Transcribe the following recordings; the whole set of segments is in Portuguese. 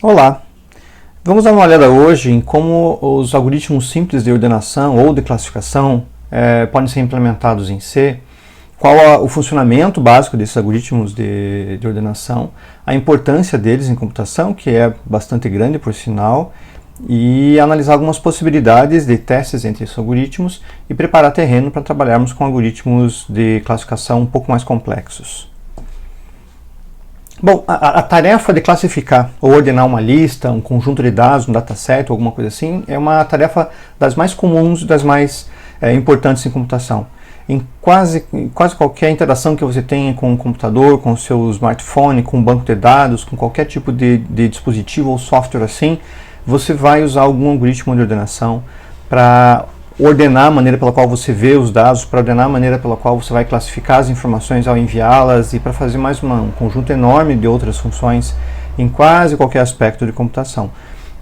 Olá! Vamos dar uma olhada hoje em como os algoritmos simples de ordenação ou de classificação podem ser implementados em C, qual o funcionamento básico desses algoritmos de ordenação, a importância deles em computação, que é bastante grande por sinal, e analisar algumas possibilidades de testes entre esses algoritmos e preparar terreno para trabalharmos com algoritmos de classificação um pouco mais complexos. Bom, a tarefa de classificar ou ordenar uma lista, um conjunto de dados, um dataset ou alguma coisa assim, é uma tarefa das mais comuns e das mais importantes em computação. Em quase qualquer interação que você tenha com o computador, com o seu smartphone, com um banco de dados, com qualquer tipo de dispositivo ou software assim, você vai usar algum algoritmo de ordenação para ordenar a maneira pela qual você vê os dados, para ordenar a maneira pela qual você vai classificar as informações ao enviá-las e para fazer mais um conjunto enorme de outras funções em quase qualquer aspecto de computação.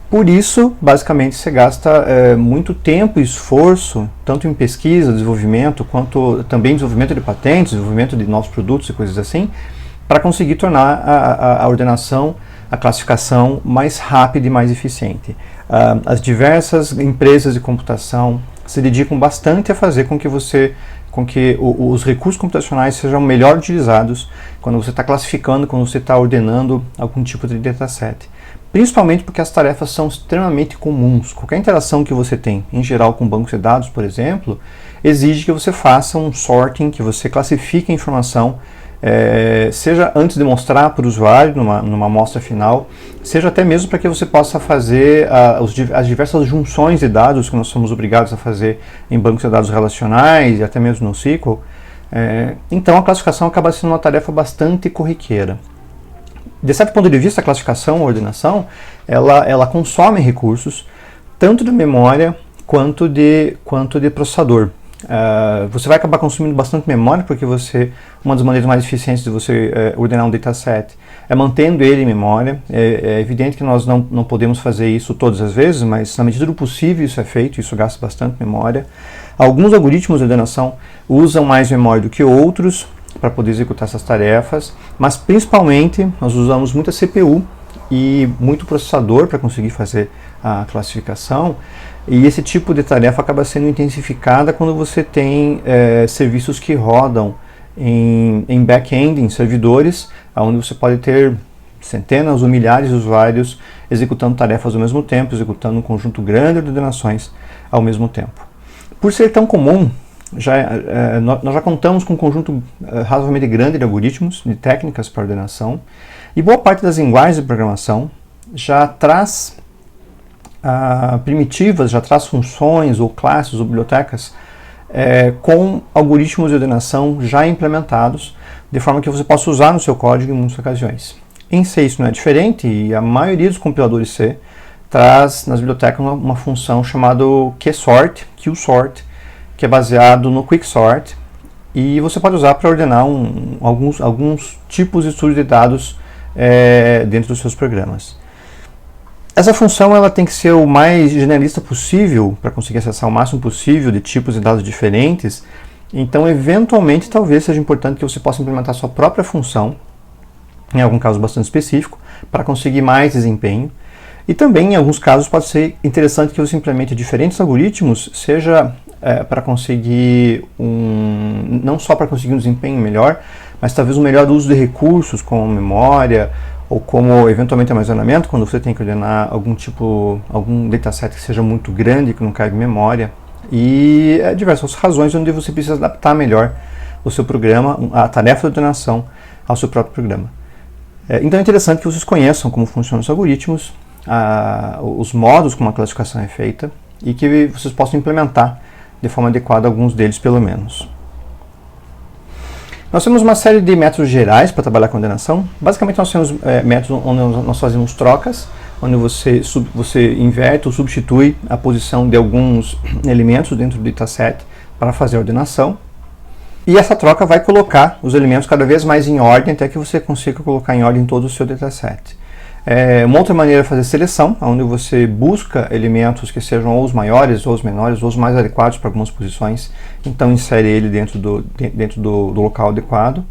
Por isso, basicamente, você gasta muito tempo e esforço, tanto em pesquisa, desenvolvimento, quanto também desenvolvimento de patentes, desenvolvimento de novos produtos e coisas assim, para conseguir tornar a ordenação, a classificação mais rápida e mais eficiente. As diversas empresas de computação se dedicam bastante a fazer com que os recursos computacionais sejam melhor utilizados quando você está classificando, quando você está ordenando algum tipo de dataset. Principalmente porque as tarefas são extremamente comuns. Qualquer interação que você tem, em geral com bancos de dados, por exemplo, exige que você faça um sorting, que você classifique a informação, seja antes de mostrar para o usuário numa amostra final, seja até mesmo para que você possa fazer as diversas junções de dados que nós somos obrigados a fazer em bancos de dados relacionais e até mesmo no SQL. Então a classificação acaba sendo uma tarefa bastante corriqueira. De certo ponto de vista, a classificação, a ordenação, ela consome recursos tanto de memória quanto de processador. Você vai acabar consumindo bastante memória porque uma das maneiras mais eficientes de você ordenar um dataset é mantendo ele em memória. É evidente que nós não podemos fazer isso todas as vezes, mas na medida do possível isso é feito, isso gasta bastante memória. Alguns algoritmos de ordenação usam mais memória do que outros para poder executar essas tarefas, mas principalmente nós usamos muita CPU e muito processador para conseguir fazer a classificação, e esse tipo de tarefa acaba sendo intensificada quando você tem serviços que rodam em back-end, em servidores, onde você pode ter centenas ou milhares de usuários executando tarefas ao mesmo tempo, executando um conjunto grande de ordenações ao mesmo tempo. Por ser tão comum, nós já contamos com um conjunto razoavelmente grande de algoritmos, de técnicas para ordenação, e boa parte das linguagens de programação já traz primitivas, já traz funções ou classes ou bibliotecas com algoritmos de ordenação já implementados, de forma que você possa usar no seu código em muitas ocasiões. Em C isso não é diferente, e a maioria dos compiladores C traz nas bibliotecas uma função chamada qsort, que é baseado no quicksort, e você pode usar para ordenar alguns tipos de estudo de dados dentro dos seus programas. Essa função ela tem que ser o mais generalista possível para conseguir acessar o máximo possível de tipos de dados diferentes. Então, eventualmente, talvez seja importante que você possa implementar sua própria função, em algum caso bastante específico, para conseguir mais desempenho. E também, em alguns casos, pode ser interessante que você implemente diferentes algoritmos, seja para conseguir não só para conseguir um desempenho melhor, mas talvez um melhor uso de recursos, como memória, ou como eventualmente armazenamento, quando você tem que ordenar algum dataset que seja muito grande, que não caiba em memória, e diversas razões onde você precisa adaptar melhor o seu programa, a tarefa de ordenação ao seu próprio programa. Então é interessante que vocês conheçam como funcionam os algoritmos, os modos como a classificação é feita, e que vocês possam implementar de forma adequada alguns deles pelo menos. Nós temos uma série de métodos gerais para trabalhar com ordenação. Basicamente nós temos métodos onde nós fazemos trocas, onde você inverte ou substitui a posição de alguns elementos dentro do dataset para fazer a ordenação. E essa troca vai colocar os elementos cada vez mais em ordem até que você consiga colocar em ordem todo o seu dataset. Uma outra maneira é fazer seleção, onde você busca elementos que sejam ou os maiores, ou os menores, ou os mais adequados para algumas posições, então insere ele dentro do local adequado.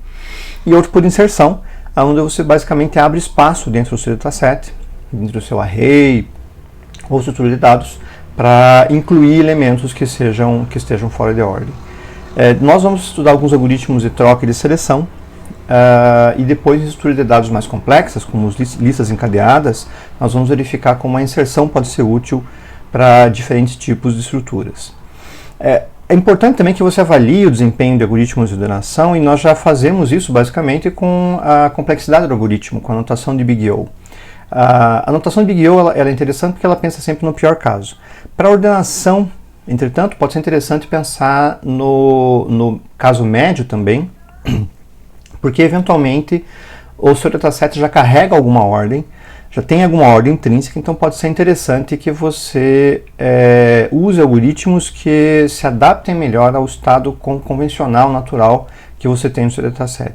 E outro por inserção, onde você basicamente abre espaço dentro do seu dataset dentro do seu array ou estrutura de dados para incluir elementos que estejam fora de ordem. Nós vamos estudar alguns algoritmos de troca e de seleção, e depois em estruturas de dados mais complexas, como listas encadeadas, nós vamos verificar como a inserção pode ser útil para diferentes tipos de estruturas. É importante também que você avalie o desempenho de algoritmos de ordenação, e nós já fazemos isso basicamente com a complexidade do algoritmo, com a notação de Big O. A notação de Big O ela é interessante porque ela pensa sempre no pior caso. Para ordenação, entretanto, pode ser interessante pensar no caso médio também, porque eventualmente o seu dataset já carrega alguma ordem, já tem alguma ordem intrínseca, então pode ser interessante que você use algoritmos que se adaptem melhor ao estado convencional, natural que você tem no seu dataset.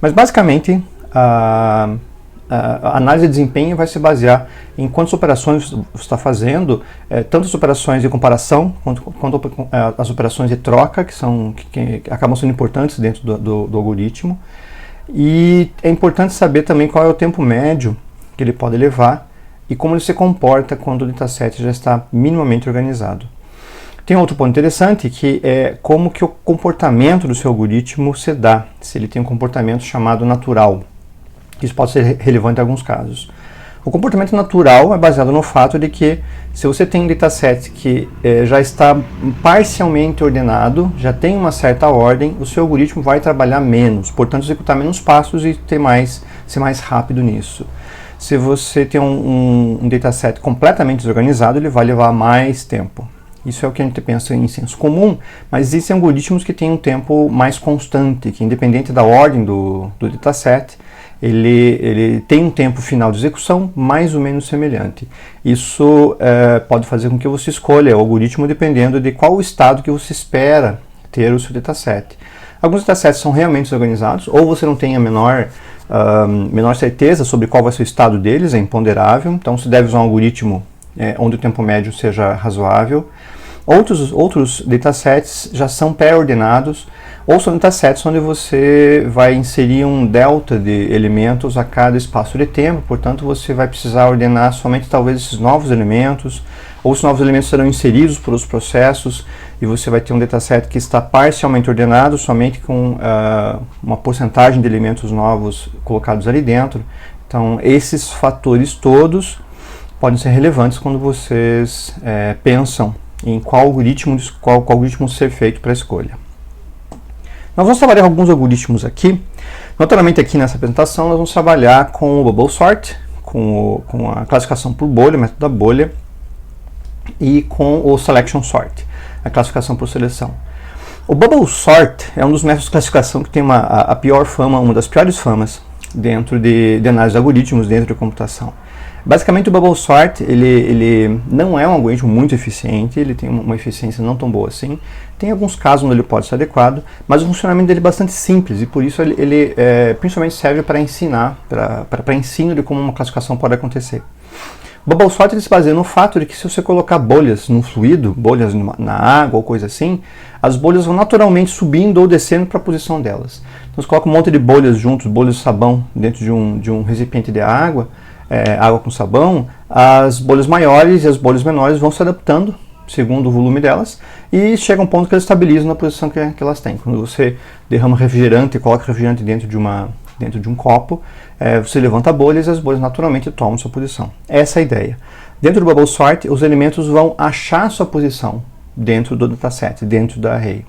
Mas basicamente a análise de desempenho vai se basear em quantas operações você está fazendo, tanto as operações de comparação quanto as operações de troca, que acabam sendo importantes dentro do algoritmo. E é importante saber também qual é o tempo médio que ele pode levar e como ele se comporta quando o dataset já está minimamente organizado. Tem outro ponto interessante, que é como que o comportamento do seu algoritmo se dá, se ele tem um comportamento chamado natural. Isso pode ser relevante em alguns casos. O comportamento natural é baseado no fato de que se você tem um dataset que já está parcialmente ordenado, já tem uma certa ordem, o seu algoritmo vai trabalhar menos, portanto executar menos passos e ser mais rápido nisso. Se você tem um dataset completamente desorganizado, ele vai levar mais tempo. Isso é o que a gente pensa em senso comum, mas existem algoritmos que têm um tempo mais constante, que independente da ordem do dataset, ele tem um tempo final de execução mais ou menos semelhante. Isso pode fazer com que você escolha o algoritmo dependendo de qual estado que você espera ter o seu dataset. Alguns datasets são realmente desorganizados, ou você não tem a menor certeza sobre qual vai ser o estado deles, é imponderável, então se deve usar um algoritmo onde o tempo médio seja razoável. Outros datasets já são pré-ordenados, ou são datasets onde você vai inserir um delta de elementos a cada espaço de tempo, portanto você vai precisar ordenar somente talvez esses novos elementos, ou os novos elementos serão inseridos por os processos, e você vai ter um dataset que está parcialmente ordenado, somente com uma porcentagem de elementos novos colocados ali dentro. Então esses fatores todos podem ser relevantes quando vocês pensam em qual algoritmo ser feito para a escolha. Nós vamos trabalhar alguns algoritmos aqui. Naturalmente aqui nessa apresentação nós vamos trabalhar com o Bubble Sort, com a classificação por bolha, o método da bolha, e com o Selection Sort, a classificação por seleção. O Bubble Sort é um dos métodos de classificação que tem a pior fama, uma das piores famas dentro de análise de algoritmos dentro de computação. Basicamente o Bubble Sort ele não é um algoritmo muito eficiente, ele tem uma eficiência não tão boa assim. Tem alguns casos onde ele pode ser adequado, mas o funcionamento dele é bastante simples e por isso ele principalmente serve para ensinar, para ensino de como uma classificação pode acontecer. O Bubble Sort ele se baseia no fato de que se você colocar bolhas num fluido, bolhas na água ou coisa assim, as bolhas vão naturalmente subindo ou descendo para a posição delas. Então você coloca um monte de bolhas juntos, bolhas de sabão dentro de um recipiente de água, água com sabão, as bolhas maiores e as bolhas menores vão se adaptando segundo o volume delas e chega um ponto que elas estabilizam na posição que elas têm. Quando você derrama refrigerante e coloca refrigerante dentro de um copo, você levanta bolhas e as bolhas naturalmente tomam sua posição. Essa é a ideia. Dentro do Bubble Sort, os elementos vão achar sua posição dentro do dataset, dentro da array.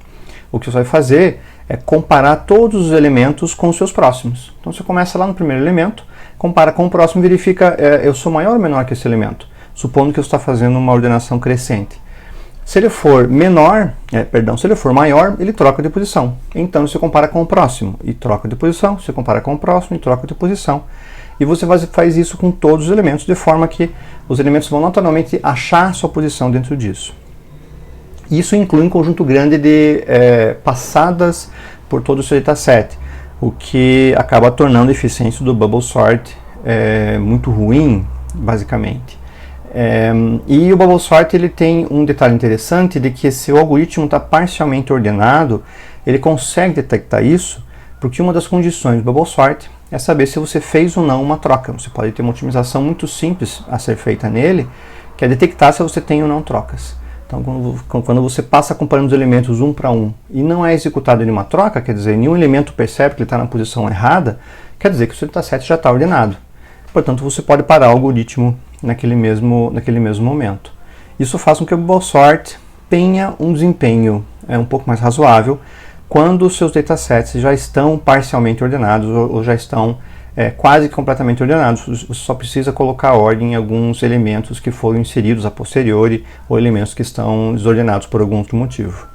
O que você vai fazer é comparar todos os elementos com os seus próximos. Então você começa lá no primeiro elemento, compara com o próximo e verifica, eu sou maior ou menor que esse elemento, supondo que eu estou fazendo uma ordenação crescente. Se ele for se ele for maior, ele troca de posição. Então você compara com o próximo e troca de posição, você compara com o próximo e troca de posição. E você faz isso com todos os elementos, de forma que os elementos vão naturalmente achar sua posição dentro disso. Isso inclui um conjunto grande de passadas por todo o seu dataset, o que acaba tornando a eficiência do Bubble Sort muito ruim, basicamente. E o Bubble Sort ele tem um detalhe interessante de que se o algoritmo está parcialmente ordenado, ele consegue detectar isso, porque uma das condições do Bubble Sort é saber se você fez ou não uma troca. Você pode ter uma otimização muito simples a ser feita nele, que é detectar se você tem ou não trocas. Então, quando você passa comparando os elementos um para um e não é executado nenhuma troca, quer dizer, nenhum elemento percebe que ele está na posição errada, quer dizer que o seu dataset já está ordenado. Portanto, você pode parar o algoritmo naquele mesmo momento. Isso faz com que o Bubble Sort tenha um desempenho um pouco mais razoável quando os seus datasets já estão parcialmente ordenados ou já estão quase completamente ordenados. Você só precisa colocar ordem em alguns elementos que foram inseridos a posteriori ou elementos que estão desordenados por algum outro motivo.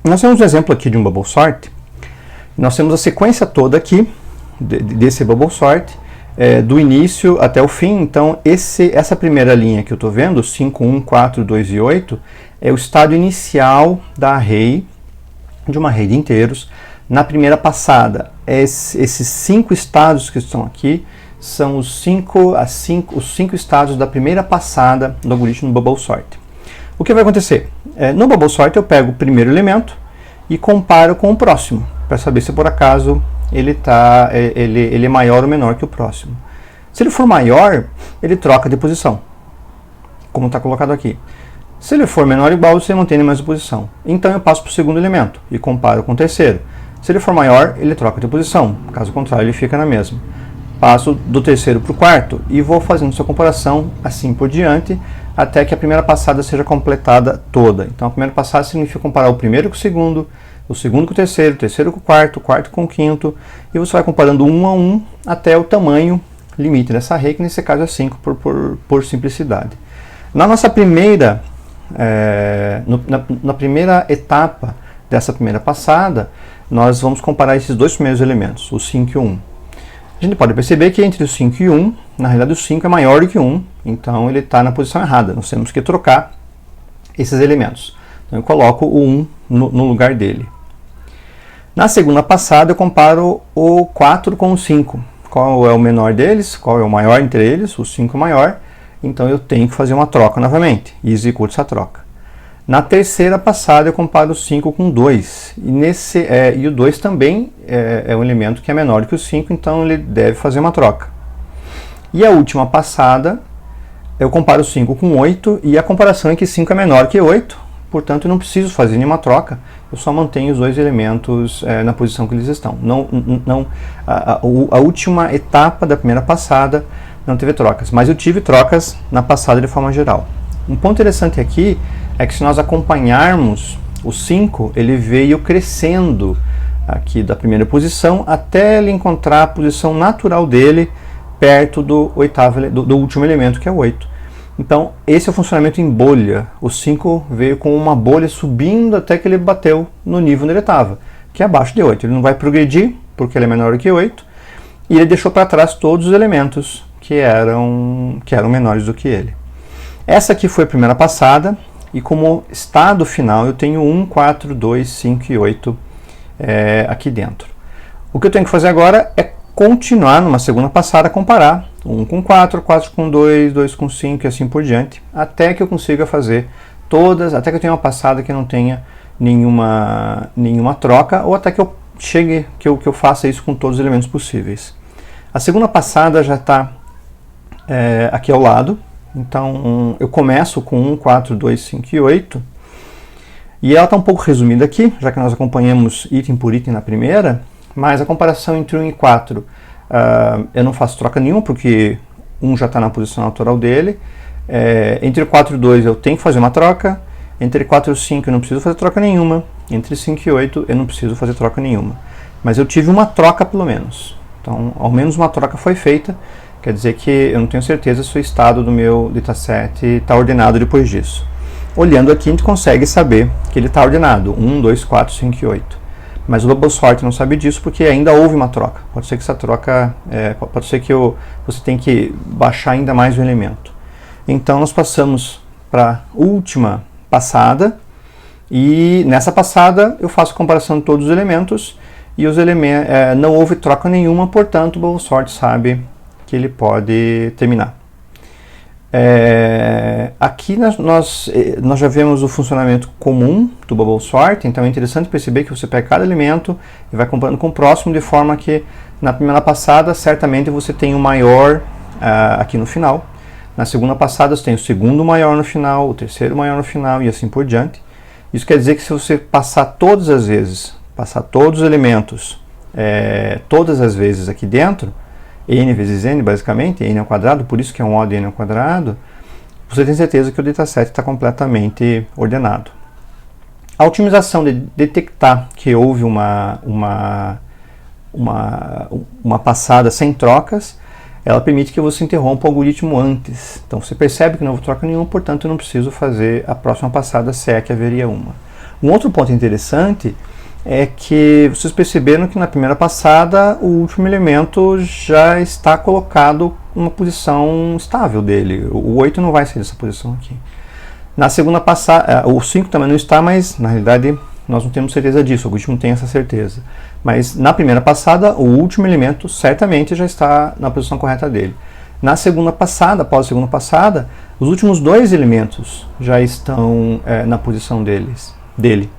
Nós temos um exemplo aqui de um Bubble Sort. Nós temos a sequência toda aqui desse Bubble Sort, do início até o fim. Então essa primeira linha que eu estou vendo, 5, 1, 4, 2 e 8, é o estado inicial da array, de uma array de inteiros. Na primeira passada, esses 5 estados que estão aqui são os cinco estados da primeira passada do algoritmo Bubble Sort. O que vai acontecer? No Bubble Sort eu pego o primeiro elemento e comparo com o próximo, para saber se por acaso ele é maior ou menor que o próximo. Se ele for maior, ele troca de posição, como está colocado aqui. Se ele for menor ou igual, você mantém na mesma posição. Então eu passo para o segundo elemento e comparo com o terceiro. Se ele for maior, ele troca de posição, caso contrário ele fica na mesma. Passo do terceiro para o quarto e vou fazendo sua comparação assim por diante, até que a primeira passada seja completada toda. Então a primeira passada significa comparar o primeiro com o segundo com o terceiro com o quarto com o quinto, e você vai comparando um a um até o tamanho limite dessa array, que nesse caso é 5 por simplicidade. Na nossa primeira, na primeira etapa dessa primeira passada, nós vamos comparar esses dois primeiros elementos, o 5 e o 1. A gente pode perceber que entre o 5 e o 1, na realidade o 5 é maior do que o 1, então ele está na posição errada. Nós temos que trocar esses elementos. Então eu coloco o 1 no lugar dele. Na segunda passada eu comparo o 4 com o 5. Qual é o menor deles? Qual é o maior entre eles? O 5 é maior. Então eu tenho que fazer uma troca novamente e executo essa troca. Na terceira passada eu comparo o 5 com o 2. E o 2 também é um elemento que é menor que o 5, então ele deve fazer uma troca. E a última passada eu comparo o 5 com 8, e a comparação é que 5 é menor que 8, portanto eu não preciso fazer nenhuma troca, eu só mantenho os dois elementos na posição que eles estão. A última etapa da primeira passada não teve trocas, mas eu tive trocas na passada de forma geral. Um ponto interessante aqui é que se nós acompanharmos o 5, ele veio crescendo aqui da primeira posição até ele encontrar a posição natural dele perto do último elemento, que é o 8. Então, esse é o funcionamento em bolha. O 5 veio com uma bolha subindo até que ele bateu no nível onde ele estava, que é abaixo de 8. Ele não vai progredir, porque ele é menor que 8, e ele deixou para trás todos os elementos que eram menores do que ele. Essa aqui foi a primeira passada, e como estado final eu tenho 1, 4, 2, 5 e 8 aqui dentro. O que eu tenho que fazer agora é continuar numa segunda passada, comparar 1 com 4, 4 com 2, 2 com 5 e assim por diante, até que eu consiga fazer todas, até que eu tenha uma passada que não tenha nenhuma troca, ou até que eu chegue, que eu faça isso com todos os elementos possíveis. A segunda passada já está aqui ao lado, então eu começo com 1, 4, 2, 5 e 8, e ela está um pouco resumida aqui, já que nós acompanhamos item por item na primeira, mas a comparação entre 1 e 4, eu não faço troca nenhuma, porque 1 já está na posição natural dele. Entre 4 e 2 eu tenho que fazer uma troca. Entre 4 e 5 eu não preciso fazer troca nenhuma. Entre 5 e 8 eu não preciso fazer troca nenhuma. Mas eu tive uma troca pelo menos. Então, ao menos uma troca foi feita. Quer dizer que eu não tenho certeza se o estado do meu dataset está ordenado depois disso. Olhando aqui a gente consegue saber que ele está ordenado. 1, 2, 4, 5 e 8. Mas o Bubble Sort não sabe disso porque ainda houve uma troca. Pode ser que essa troca, pode ser que você tem que baixar ainda mais o elemento. Então nós passamos para a última passada, e nessa passada eu faço a comparação de todos os elementos, e não houve troca nenhuma, portanto o Bubble Sort sabe que ele pode terminar. Aqui nós já vemos o funcionamento comum do Bubble Sort, então é interessante perceber que você pega cada elemento e vai comparando com o próximo, de forma que na primeira passada certamente você tem o maior aqui no final, na segunda passada você tem o segundo maior no final, o terceiro maior no final e assim por diante. Isso quer dizer que se você passar todas as vezes, passar todos os elementos, todas as vezes aqui dentro, n vezes n basicamente, n ao quadrado, por isso que é um O de n ao quadrado, você tem certeza que o dataset está completamente ordenado. A otimização de detectar que houve uma passada sem trocas, ela permite que você interrompa o algoritmo antes. Então você percebe que não houve troca nenhuma, portanto eu não preciso fazer a próxima passada se é que haveria uma. Um outro ponto interessante é que vocês perceberam que na primeira passada o último elemento já está colocado numa posição estável dele. O 8 não vai sair dessa posição aqui. Na segunda passada, o 5 também não está, mas na realidade nós não temos certeza disso, o algoritmo tem essa certeza. Mas na primeira passada, o último elemento certamente já está na posição correta dele. Na segunda passada, após a segunda passada, os últimos dois elementos já estão na posição dele.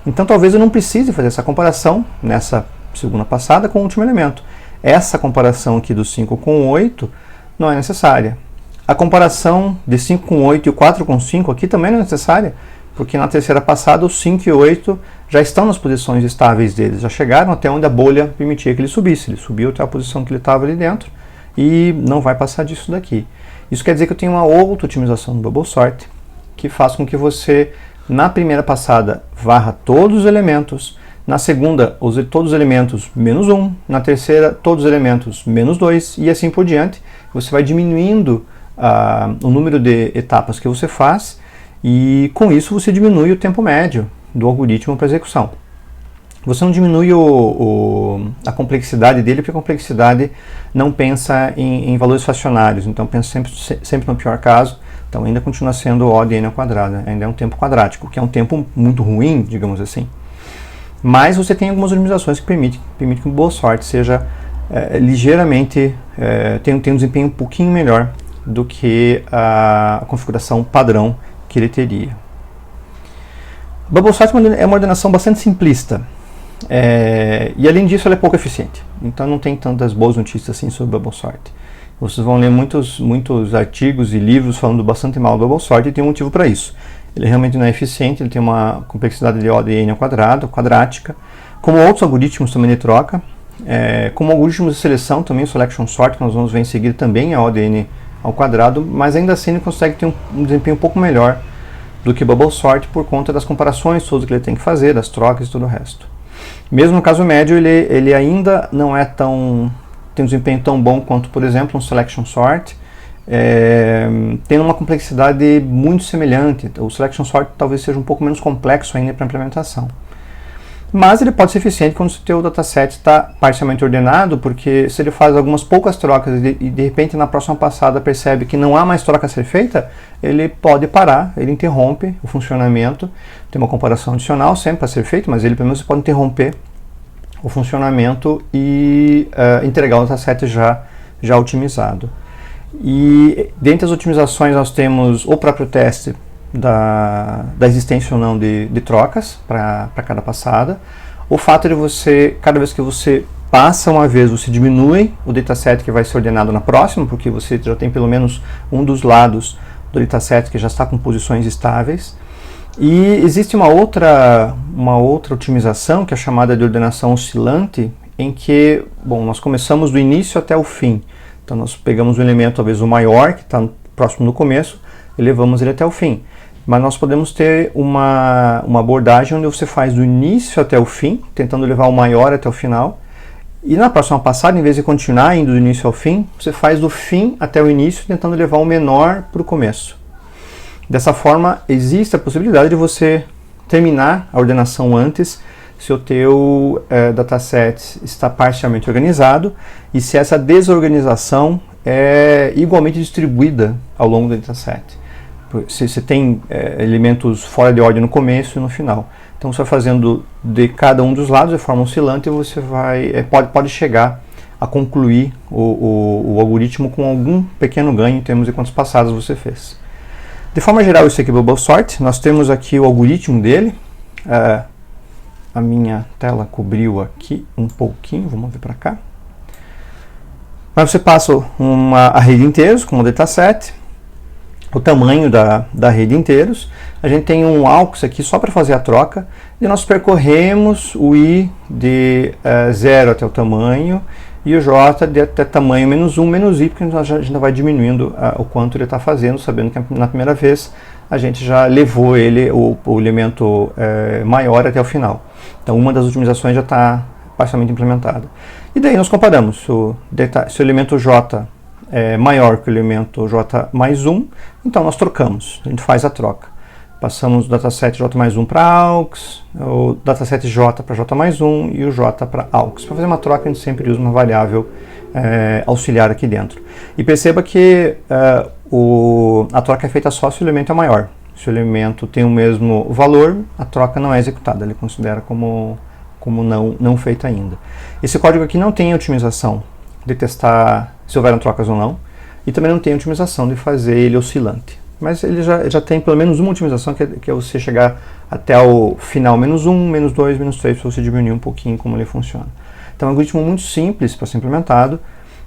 Então talvez eu não precise fazer essa comparação nessa segunda passada com o último elemento. Essa comparação aqui do 5 com o 8 não é necessária. A comparação de 5 com 8 e o 4 com 5 aqui também não é necessária, porque na terceira passada o 5 e o 8 já estão nas posições estáveis deles, já chegaram até onde a bolha permitia que ele subisse. Ele subiu até a posição que ele estava ali dentro e não vai passar disso daqui. Isso quer dizer que eu tenho uma outra otimização do Bubble Sort que faz com que você, na primeira passada, varra todos os elementos, na segunda, use todos os elementos menos 1, na terceira, todos os elementos menos 2, e assim por diante. Você vai diminuindo o número de etapas que você faz, e com isso você diminui o tempo médio do algoritmo para execução. Você não diminui a complexidade dele, porque a complexidade não pensa em valores fracionários, então pensa sempre no pior caso. Então ainda continua sendo O de n ao quadrado, ainda é um tempo quadrático, que é um tempo muito ruim, digamos assim. Mas você tem algumas otimizações que permitem que o Bubble Sort seja ligeiramente, tenha um desempenho um pouquinho melhor do que a configuração padrão que ele teria. O Bubble Sort é uma ordenação bastante simplista, e além disso ela é pouco eficiente, então não tem tantas boas notícias assim sobre o Bubble Sort. Vocês vão ler muitos artigos e livros falando bastante mal do Bubble Sort, e tem um motivo para isso. Ele realmente não é eficiente, ele tem uma complexidade de O de n ao quadrado, quadrática, como outros algoritmos também de troca, como algoritmos de seleção também, o Selection Sort, que nós vamos ver em seguida, também é O de n ao quadrado, mas ainda assim ele consegue ter um desempenho um pouco melhor do que o Bubble Sort por conta das comparações todas que ele tem que fazer, das trocas e todo o resto. Mesmo no caso médio, ele ainda não é tem um desempenho tão bom quanto, por exemplo, um Selection Sort, tem uma complexidade muito semelhante. O Selection Sort talvez seja um pouco menos complexo ainda para implementação. Mas ele pode ser eficiente quando o seu dataset está parcialmente ordenado, porque se ele faz algumas poucas trocas e de repente na próxima passada percebe que não há mais troca a ser feita, ele pode parar, ele interrompe o funcionamento. Tem uma comparação adicional sempre para ser feita, mas ele pelo menos pode interromper o funcionamento e entregar o dataset já otimizado. E dentre as otimizações nós temos o próprio teste da existência ou não de trocas para cada passada. O fato de você, cada vez que você passa uma vez, você diminui o dataset que vai ser ordenado na próxima, porque você já tem pelo menos um dos lados do dataset que já está com posições estáveis. E existe uma outra otimização, que é chamada de ordenação oscilante, em que, nós começamos do início até o fim. Então nós pegamos um elemento, talvez o maior, que está próximo do começo, e levamos ele até o fim. Mas nós podemos ter uma abordagem onde você faz do início até o fim, tentando levar o maior até o final. E na próxima passada, em vez de continuar indo do início ao fim, você faz do fim até o início, tentando levar o menor para o começo. Dessa forma, existe a possibilidade de você terminar a ordenação antes, se o teu dataset está parcialmente organizado e se essa desorganização é igualmente distribuída ao longo do dataset. Se você tem elementos fora de ordem no começo e no final. Então você vai fazendo de cada um dos lados de forma oscilante e você pode chegar a concluir o algoritmo com algum pequeno ganho em termos de quantas passadas você fez. De forma geral, isso aqui é o Bubble Sort. Nós temos aqui o algoritmo dele. A minha tela cobriu aqui um pouquinho, vamos ver para cá. Mas você passa a rede de inteiros com o dataset, o tamanho da rede de inteiros. A gente tem um AUX aqui só para fazer a troca, e nós percorremos o I de 0 até o tamanho, e o J de até tamanho -1, -i, porque a gente vai diminuindo o quanto ele está fazendo, sabendo que na primeira vez a gente já levou ele, o elemento maior até o final. Então uma das otimizações já está parcialmente implementada. E daí nós comparamos, se o elemento J é maior que o elemento J mais 1, então nós trocamos, a gente faz a troca. Passamos o dataset J mais 1 para AUX, o dataset J para J mais 1 e o J para AUX. Para fazer uma troca, a gente sempre usa uma variável auxiliar aqui dentro. E perceba que a troca é feita só se o elemento é maior. Se o elemento tem o mesmo valor, a troca não é executada, ele considera como não feita ainda. Esse código aqui não tem otimização de testar se houveram trocas ou não, e também não tem otimização de fazer ele oscilante. Mas ele já tem pelo menos uma otimização, que é você chegar até o final -1, -2, -3, para você diminuir um pouquinho como ele funciona. Então é um algoritmo muito simples para ser implementado,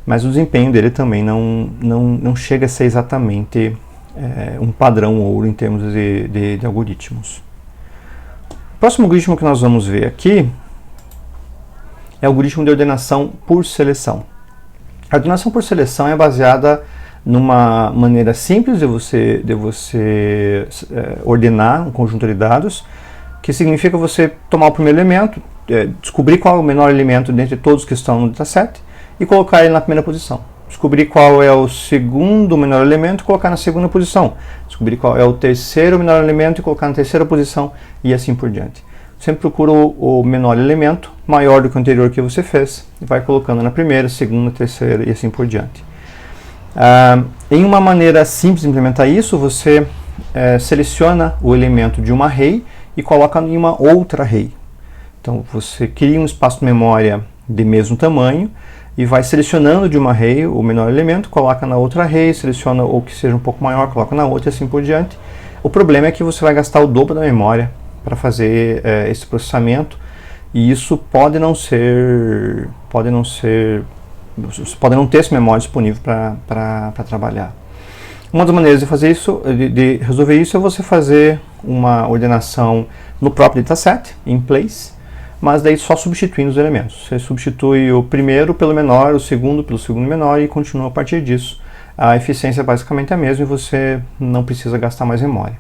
mas o desempenho dele também não chega a ser exatamente um padrão ouro em termos de algoritmos. O próximo algoritmo que nós vamos ver aqui é o algoritmo de ordenação por seleção. A ordenação por seleção é baseada numa maneira simples de você ordenar um conjunto de dados, que significa você tomar o primeiro elemento, descobrir qual é o menor elemento dentre todos que estão no dataset e colocar ele na primeira posição. Descobrir qual é o segundo menor elemento e colocar na segunda posição. Descobrir qual é o terceiro menor elemento e colocar na terceira posição, e assim por diante. Sempre procura o menor elemento, maior do que o anterior que você fez, e vai colocando na primeira, segunda, terceira e assim por diante. Em uma maneira simples de implementar isso, você seleciona o elemento de uma array e coloca em uma outra array. Então você cria um espaço de memória de mesmo tamanho e vai selecionando de uma array o menor elemento, coloca na outra array, seleciona o que seja um pouco maior, coloca na outra e assim por diante. O problema é que você vai gastar o dobro da memória para fazer esse processamento, e isso pode não ter essa memória disponível para trabalhar. Uma das maneiras de fazer isso, de resolver isso, é você fazer uma ordenação no próprio dataset, in place, mas daí só substituindo os elementos. Você substitui o primeiro pelo menor, o segundo pelo segundo menor e continua a partir disso. A eficiência é basicamente a mesma e você não precisa gastar mais memória.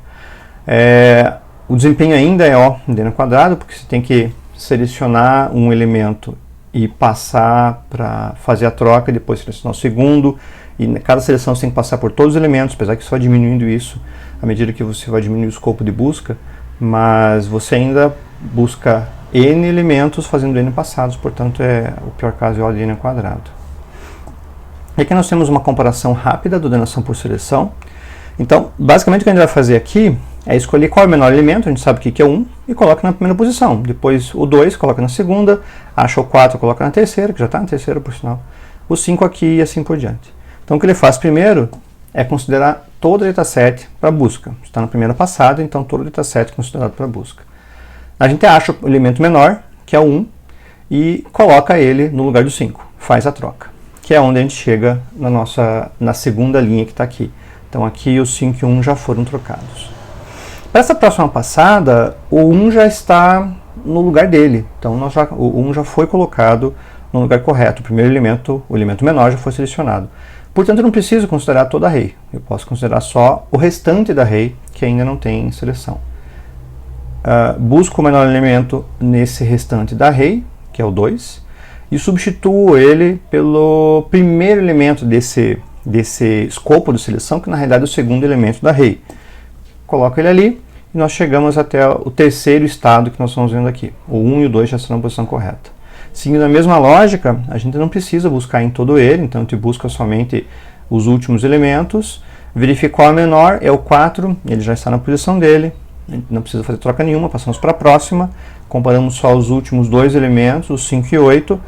O desempenho ainda é O de n quadrado, porque você tem que selecionar um elemento e passar para fazer a troca, e depois selecionar o segundo, e cada seleção você tem que passar por todos os elementos, apesar que você vai diminuindo isso à medida que você vai diminuir o escopo de busca, mas você ainda busca n elementos fazendo n passados, portanto o pior caso é O de n quadrado. E aqui nós temos uma comparação rápida da ordenação por seleção. Então, basicamente o que a gente vai fazer aqui é escolher qual é o menor elemento, a gente sabe que é 1, e coloca na primeira posição. Depois o 2 coloca na segunda, acha o 4 coloca na terceira, que já está na terceira por sinal. O 5 aqui e assim por diante. Então o que ele faz primeiro é considerar todo o dataset para busca. Está na primeira passada, então todo o dataset é considerado para busca. A gente acha o elemento menor, que é o 1, e coloca ele no lugar do 5. Faz a troca, que é onde a gente chega na segunda linha que está aqui. Então aqui os 5 e 1 já foram trocados. Para essa próxima passada, o 1 já está no lugar dele. Então o 1 já foi colocado no lugar correto. O primeiro elemento, o elemento menor, já foi selecionado. Portanto, eu não preciso considerar toda a array. Eu posso considerar só o restante da array, que ainda não tem seleção. Busco o menor elemento nesse restante da array, que é o 2, e substituo ele pelo primeiro elemento desse escopo de seleção, que na realidade é o segundo elemento da array. Coloco ele ali e nós chegamos até o terceiro estado que nós estamos vendo aqui. O 1 e o 2 já estão na posição correta. Seguindo a mesma lógica, a gente não precisa buscar em todo ele, então a gente busca somente os últimos elementos, verifica qual é o menor, é o 4, ele já está na posição dele, a gente não precisa fazer troca nenhuma, passamos para a próxima, comparamos só os últimos dois elementos, os 5 e 8,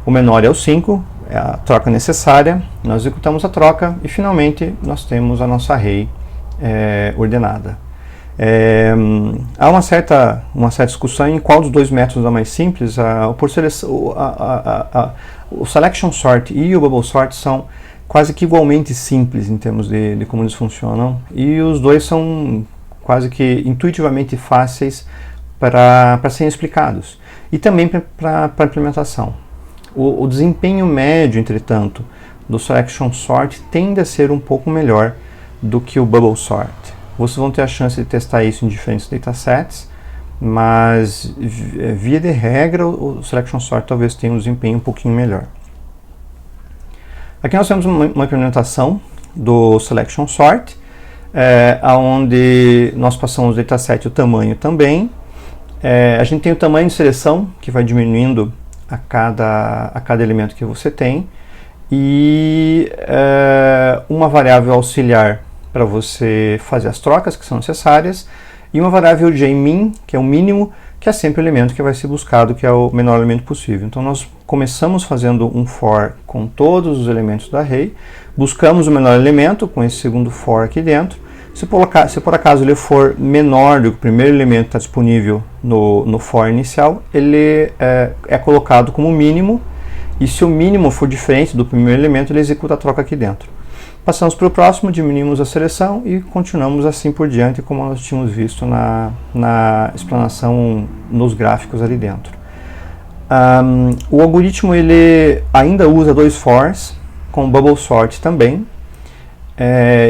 o menor é o 5, a troca necessária, nós executamos a troca e finalmente nós temos a nossa array ordenada. Há uma certa discussão em qual dos dois métodos é mais simples. O selection sort e o bubble sort são quase que igualmente simples em termos de como eles funcionam, e os dois são quase que intuitivamente fáceis para serem explicados e também para implementação. O desempenho médio, entretanto, do selection sort tende a ser um pouco melhor do que o bubble sort. Vocês vão ter a chance de testar isso em diferentes datasets, mas via de regra o selection sort talvez tenha um desempenho um pouquinho melhor. Aqui nós temos uma implementação do selection sort, onde nós passamos o dataset e o tamanho também. A gente tem o tamanho de seleção, que vai diminuindo a cada elemento que você tem, e uma variável auxiliar para você fazer as trocas que são necessárias, e uma variável jmin, que é o mínimo, que é sempre o elemento que vai ser buscado, que é o menor elemento possível. Então nós começamos fazendo um for com todos os elementos da array, buscamos o menor elemento com esse segundo for aqui dentro. Se por acaso ele for menor do que o primeiro elemento que está disponível no for inicial, ele é colocado como mínimo, e se o mínimo for diferente do primeiro elemento, ele executa a troca aqui dentro. Passamos para o próximo, diminuímos a seleção e continuamos assim por diante, como nós tínhamos visto na explanação nos gráficos ali dentro. O algoritmo ele ainda usa dois fors, com bubble sort também,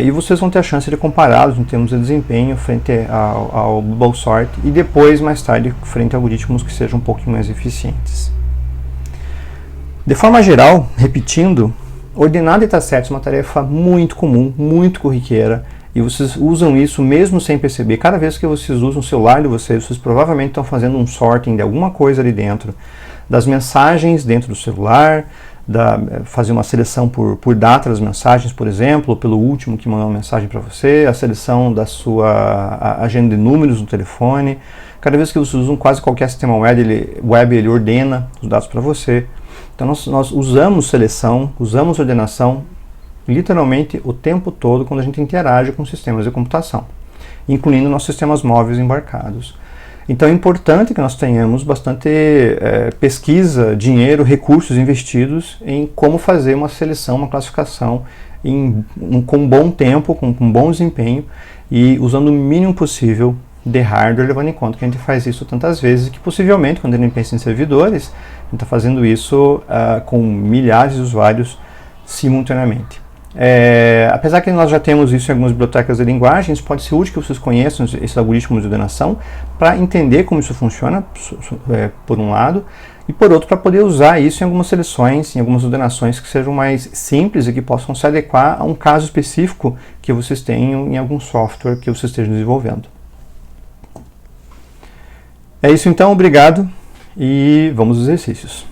e vocês vão ter a chance de compará-los em termos de desempenho frente ao bubble sort e depois, mais tarde, frente a algoritmos que sejam um pouquinho mais eficientes. De forma geral, repetindo, ordenar datasets é uma tarefa muito comum, muito corriqueira, e vocês usam isso mesmo sem perceber. Cada vez que vocês usam o celular de vocês provavelmente estão fazendo um sorting de alguma coisa ali dentro, das mensagens dentro do celular, fazer uma seleção por data das mensagens, por exemplo, pelo último que mandou uma mensagem para você, a seleção da sua agenda de números no telefone. Cada vez que vocês usam quase qualquer sistema web, ele ordena os dados para você. Então nós usamos seleção, usamos ordenação literalmente o tempo todo quando a gente interage com sistemas de computação, incluindo nossos sistemas móveis embarcados. Então é importante que nós tenhamos bastante pesquisa, dinheiro, recursos investidos em como fazer uma seleção, uma classificação com bom tempo, com bom desempenho e usando o mínimo possível de hardware, levando em conta que a gente faz isso tantas vezes que possivelmente, quando a gente pensa em servidores, a gente está fazendo isso com milhares de usuários simultaneamente. Apesar que nós já temos isso em algumas bibliotecas de linguagens, pode ser útil que vocês conheçam esses algoritmos de ordenação para entender como isso funciona, por um lado, e por outro, para poder usar isso em algumas seleções, em algumas ordenações que sejam mais simples e que possam se adequar a um caso específico que vocês tenham em algum software que vocês estejam desenvolvendo. É isso então, obrigado e vamos aos exercícios.